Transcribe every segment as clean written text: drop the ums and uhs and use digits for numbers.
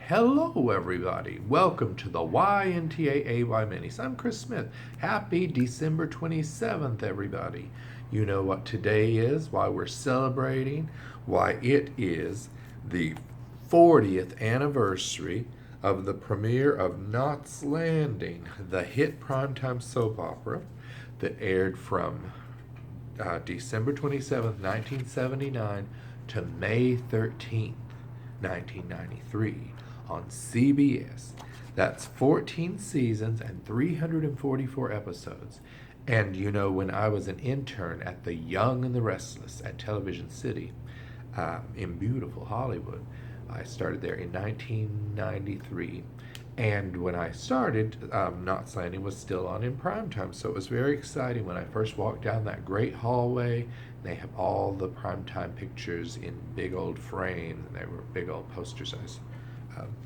Hello, everybody. Welcome to the YNTAAY Minis. I'm Chris Smith. Happy December 27th, everybody. You know what today is, why we're celebrating, why it is the 40th anniversary of the premiere of Knots Landing, the hit primetime soap opera that aired from December 27th, 1979 to May 13th. 1993 on CBS. That's 14 seasons and 344 episodes. And you know, when I was an intern at The Young and the Restless at Television City in beautiful Hollywood, I started there in 1993. And when I started, Knots Landing was still on in prime time, so it was very exciting when I first walked down that great hallway. They have all the primetime pictures in big old frames, and they were big old poster size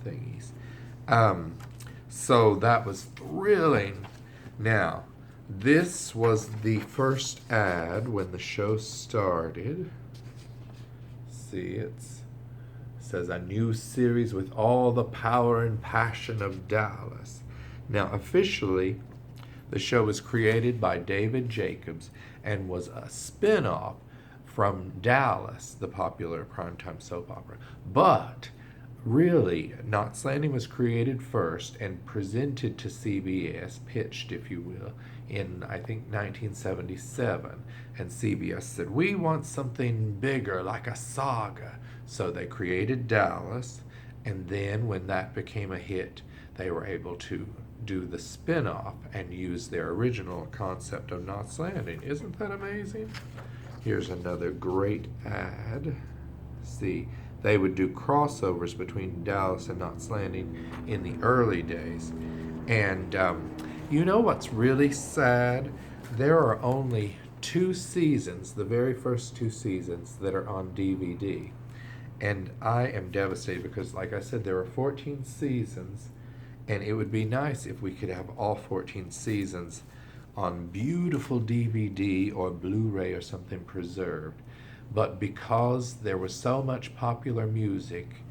thingies. So that was thrilling. Now, this was the first ad when the show started. See, it says a new series with all the power and passion of Dallas. Now, officially, the show was created by David Jacobs and was a spin-off from Dallas, the popular primetime soap opera. But really, Knots Landing was created first and presented to CBS, pitched, if you will, in, I think, 1977. And CBS said, we want something bigger, like a saga. So they created Dallas, and then when that became a hit, they were able to do the spin-off and use their original concept of Knots Landing. Isn't that amazing? Here's another great ad. See, they would do crossovers between Dallas and Knots Landing in the early days. And you know what's really sad? There are only 2 seasons, the very first 2 seasons, that are on DVD. And I am devastated because, like I said, there are 14 seasons, and it would be nice if we could have all 14 seasons on beautiful DVD or Blu-ray or something preserved. But because there was so much popular music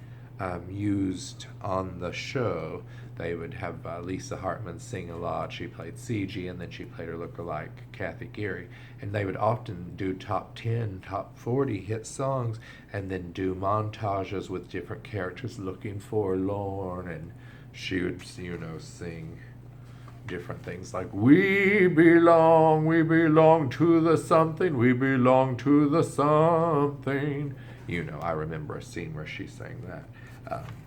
used on the show, they would have Lisa Hartman sing a lot. She played CG, and then she played her lookalike, Kathy Geary. And they would often do top 10, top 40 hit songs, and then do montages with different characters looking forlorn, and she would, you know, sing different things like, we belong to the something, we belong to the something. You know, I remember a scene where she sang that.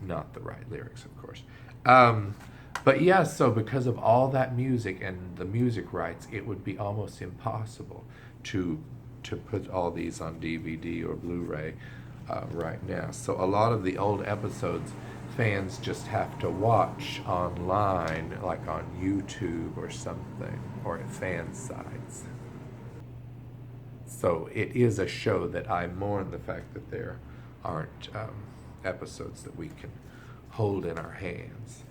Not the right lyrics, of course. But yeah, so because of all that music and the music rights, it would be almost impossible to put all these on DVD or Blu-ray right now. So a lot of the old episodes fans just have to watch online, like on YouTube or something, or at fan sites. So it is a show that I mourn the fact that there aren't episodes that we can hold in our hands.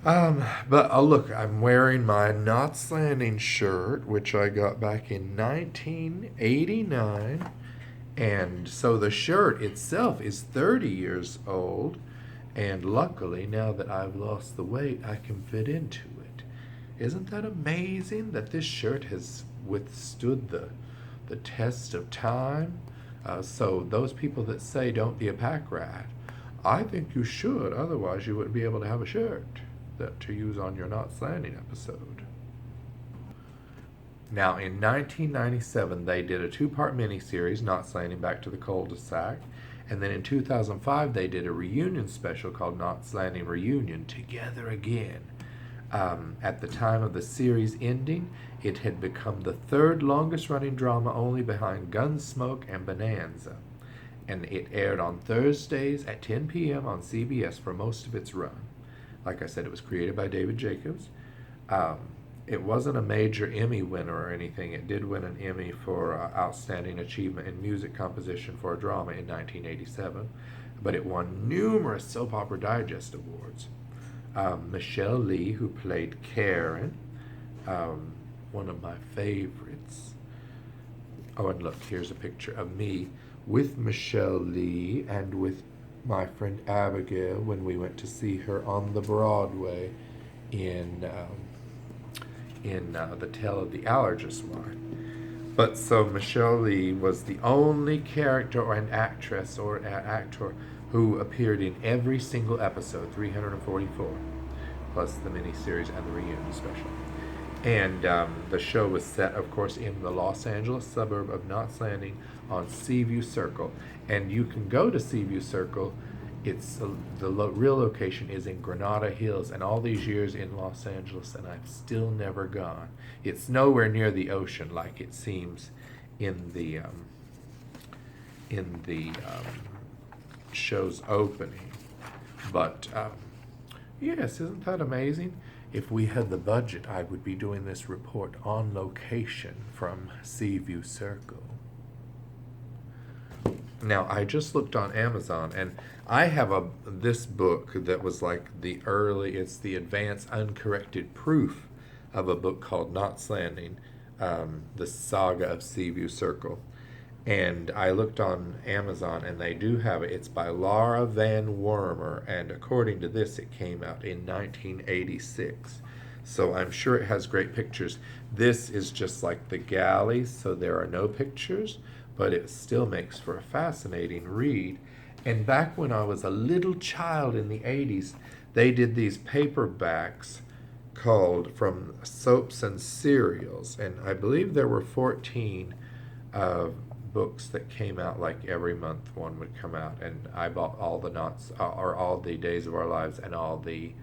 But look, I'm wearing my Knots Landing shirt, which I got back in 1989. And so the shirt itself is 30 years old. And luckily, now that I've lost the weight, I can fit into it. Isn't that amazing that this shirt has withstood the test of time? So those people that say don't be a pack rat, I think you should. Otherwise, you wouldn't be able to have a shirt to use on your Knots Landing episode. Now, in 1997, they did a 2-part miniseries, Knots Landing Back to the Cul-de-Sac. And then in 2005, they did a reunion special called Knots Landing Reunion, Together Again. At the time of the series ending, it had become the 3rd longest running drama, only behind Gunsmoke and Bonanza. And it aired on Thursdays at 10 p.m. on CBS for most of its run. Like I said, it was created by David Jacobs. It wasn't a major Emmy winner or anything. It did win an Emmy for Outstanding Achievement in Music Composition for a Drama in 1987, but it won numerous Soap Opera Digest awards. Michelle Lee, who played Karen, one of my favorites. Oh, and look, here's a picture of me with Michelle Lee and with my friend Abigail when we went to see her on the Broadway in The Tale of the Allergist one. But so Michelle Lee was the only character or an actress or an actor who appeared in every single episode, 344, plus the miniseries and the reunion special. And the show was set, of course, in the Los Angeles suburb of Knots Landing on Seaview Circle. And you can go to Seaview Circle. It's real location is in Granada Hills, and all these years in Los Angeles, and I've still never gone. It's nowhere near the ocean like it seems in the show's opening. But yes, isn't that amazing? If we had the budget, I would be doing this report on location from Seaview Circle. Now, I just looked on Amazon, and I have this book that was like it's the advanced uncorrected proof of a book called Knots Landing, the Saga of Seaview Circle. And I looked on Amazon, and they do have it. It's by Laura Van Wormer, and according to this, it came out in 1986. So I'm sure it has great pictures. This is just like the galleys, so there are no pictures, but it still makes for a fascinating read. And back when I was a little child in the 80s, they did these paperbacks called From Soaps and Cereals, and I believe there were 14 books that came out like every month. One would come out, and I bought all the Knots or all the Days of Our Lives and all the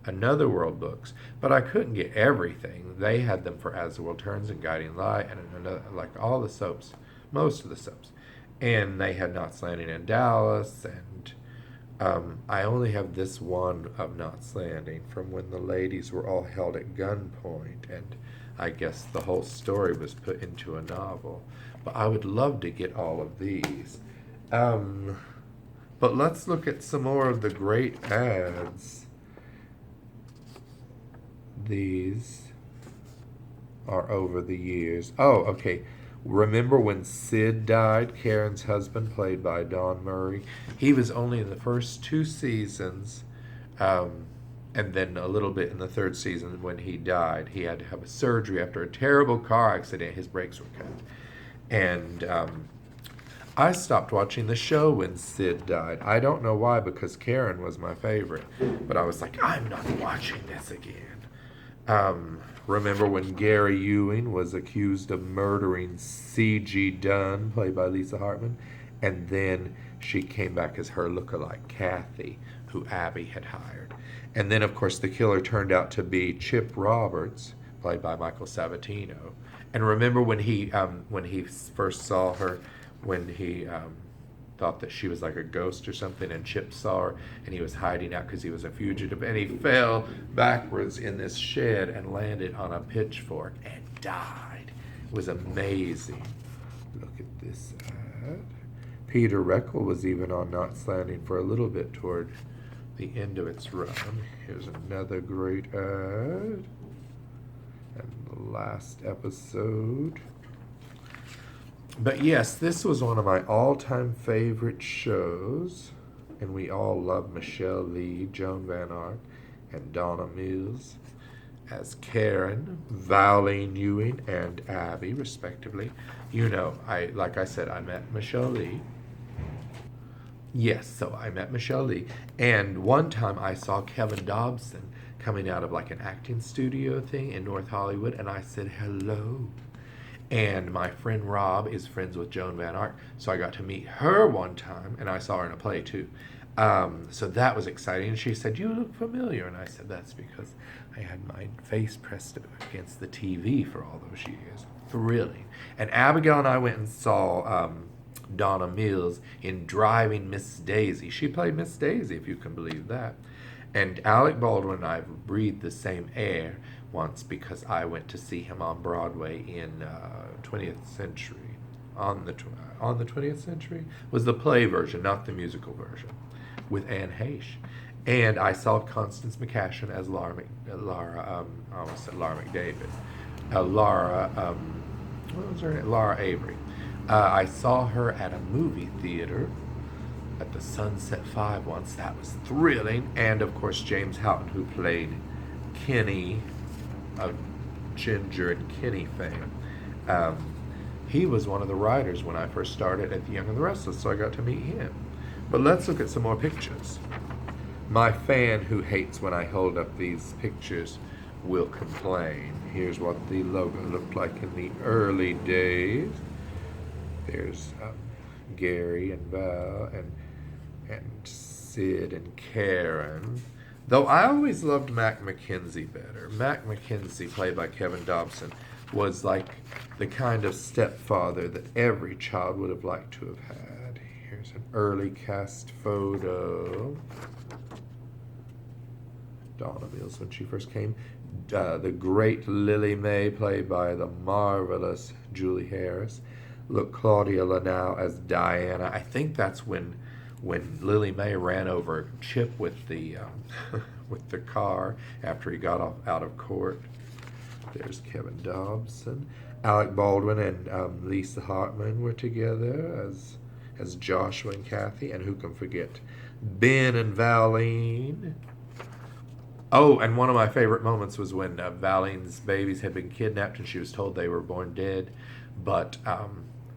Another World books, but I couldn't get everything. They had them for As the World Turns and Guiding Light and another, like all the soaps, most of the soaps, and they had Knots Landing in Dallas, and I only have this one of Knots Landing from when the ladies were all held at gunpoint, and I guess the whole story was put into a novel. But I would love to get all of these. But let's look at some more of the great ads. These are over the years. Oh, okay. Remember when Sid died, Karen's husband, played by Don Murray? He was only in the first 2 seasons, and then a little bit in the 3rd season when he died. He had to have a surgery after a terrible car accident. His brakes were cut. And I stopped watching the show when Sid died. I don't know why, because Karen was my favorite. But I was like, I'm not watching this again. Remember when Gary Ewing was accused of murdering C.G. Dunn, played by Lisa Hartman? And then she came back as her lookalike, Kathy, who Abby had hired. And then, of course, the killer turned out to be Chip Roberts, played by Michael Sabatino. And remember when he first saw her, when he thought that she was like a ghost or something, and Chip saw her, and he was hiding out because he was a fugitive, and he fell backwards in this shed and landed on a pitchfork and died. It was amazing. Look at this ad. Peter Reckle was even on Knots Landing for a little bit toward the end of its run. Here's another great ad. And the last episode. But yes, this was one of my all-time favorite shows, and we all love Michelle Lee, Joan Van Ark, and Donna Mills as Karen, Valene Ewing, and Abby, respectively. You know, like I said, I met Michelle Lee. Yes, so I met Michelle Lee, and one time I saw Kevin Dobson coming out of like an acting studio thing in North Hollywood, and I said hello. And my friend Rob is friends with Joan Van Ark, so I got to meet her one time, and I saw her in a play too. So that was exciting. And she said, "You look familiar," and I said, "That's because I had my face pressed against the TV for all those years." Thrilling. And Abigail and I went and saw Donna Mills in Driving Miss Daisy. She played Miss Daisy, if you can believe that. And Alec Baldwin and I breathed the same air once because I went to see him on Broadway in 20th Century. On the 20th Century was the play version, not the musical version, with Anne Heche. And I saw Constance McCashin as Laura McDavid. What was her name? Laura Avery. I saw her at a movie theater at the Sunset Five once. That was thrilling. And of course, James Houghton, who played Kenny of Ginger and Kenny fame. He was one of the writers when I first started at The Young and the Restless, so I got to meet him. But let's look at some more pictures. My fan who hates when I hold up these pictures will complain. Here's what the logo looked like in the early days. There's Gary and Val and Sid and Karen. Though I always loved Mac McKenzie better. Mac McKenzie, played by Kevin Dobson, was like the kind of stepfather that every child would have liked to have had. Here's an early cast photo. Donna Mills when she first came. The great Lily May, played by the marvelous Julie Harris. Look, Claudia Lanau as Diana. I think that's when Lily May ran over Chip with the with the car after he got out of court. There's Kevin Dobson. Alec Baldwin and Lisa Hartman were together as Joshua and Kathy. And who can forget Ben and Valine? Oh, and one of my favorite moments was when Valine's babies had been kidnapped and she was told they were born dead, but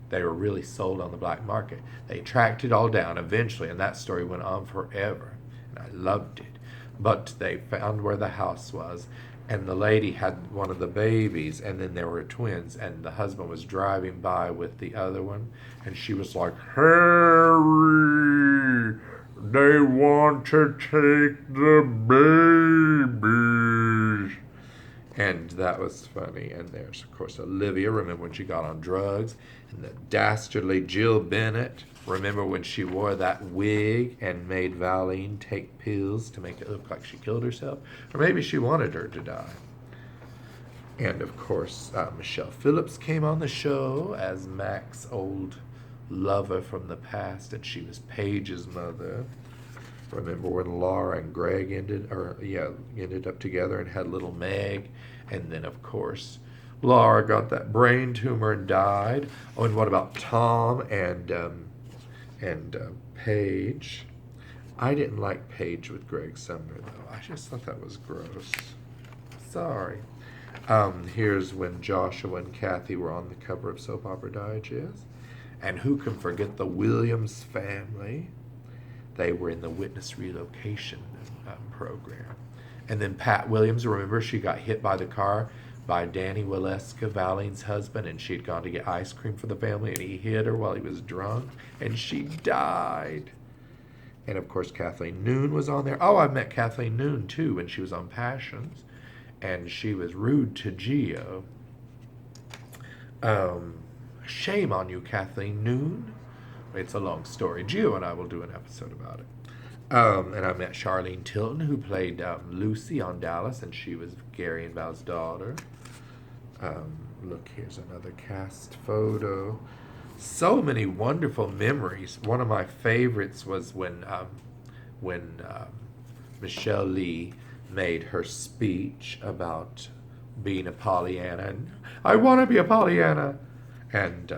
they were really sold on the black market. They tracked it all down eventually, and that story went on forever, and I loved it. But they found where the house was, and the lady had one of the babies, and then there were twins, and the husband was driving by with the other one, and she was like, "Harry, they want to take the babies." And that was funny. And there's, of course, Olivia. Remember when she got on drugs? And the dastardly Jill Bennett. Remember when she wore that wig and made Valine take pills to make it look like she killed herself? Or maybe she wanted her to die. And, of course, Michelle Phillips came on the show as Mac's old lover from the past, and she was Paige's mother. Remember when Laura and Greg ended up together and had little Meg? And then, of course, Laura got that brain tumor and died. Oh, and what about Tom and Paige? I didn't like Paige with Greg Sumner, though. I just thought that was gross. Sorry. Here's when Joshua and Kathy were on the cover of Soap Opera Digest. And who can forget the Williams family? They were in the witness relocation program. And then Pat Williams, remember, she got hit by the car by Danny Waleska, Valine's husband, and she'd gone to get ice cream for the family, and he hit her while he was drunk, and she died. And, of course, Kathleen Noon was on there. Oh, I met Kathleen Noon, too, when she was on Passions, and she was rude to Gio. Shame on you, Kathleen Noon. It's a long story. Gio and I will do an episode about it. And I met Charlene Tilton, who played Lucy on Dallas, and she was Gary and Val's daughter. Look, here's another cast photo. So many wonderful memories. One of my favorites was when Michelle Lee made her speech about being a Pollyanna, and I want to be a Pollyanna. And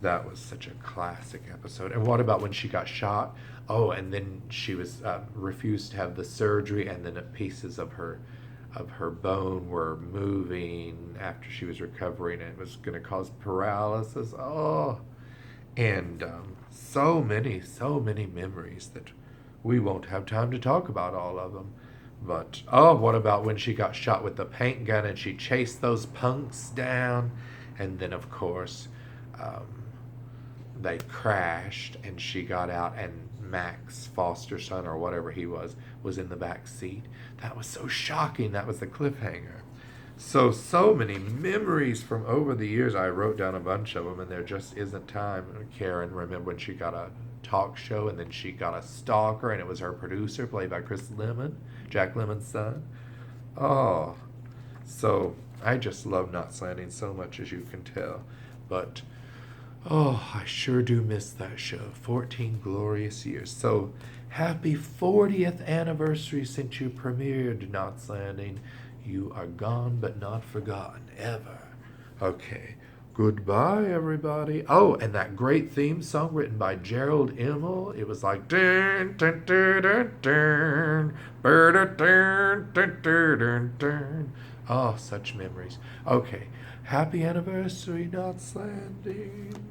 that was such a classic episode. And what about when she got shot? Oh, and then she was refused to have the surgery, and then pieces of her bone were moving after she was recovering, and it was going to cause paralysis. Oh, and so many memories that we won't have time to talk about all of them. But oh, what about when she got shot with the paint gun and she chased those punks down, and then of course they crashed and she got out and Mac's foster son or whatever he was in the back seat. That was so shocking. That was the cliffhanger. So many memories from over the years. I wrote down a bunch of them, and there just isn't time. Karen, remember when she got a talk show and then she got a stalker, and it was her producer, played by Chris Lemmon, Jack Lemmon's son. Oh, so I just love Knots Landing so much, as you can tell. But oh, I sure do miss that show. 14 glorious years. So happy 40th anniversary since you premiered Knots Landing. You are gone but not forgotten, ever. Okay, Goodbye, everybody. Oh, and that great theme song written by Gerald Immel. It was like dun dun dun dun dun, dun dun dun dun dun. Oh, such memories. Okay, happy anniversary, Knots Landing.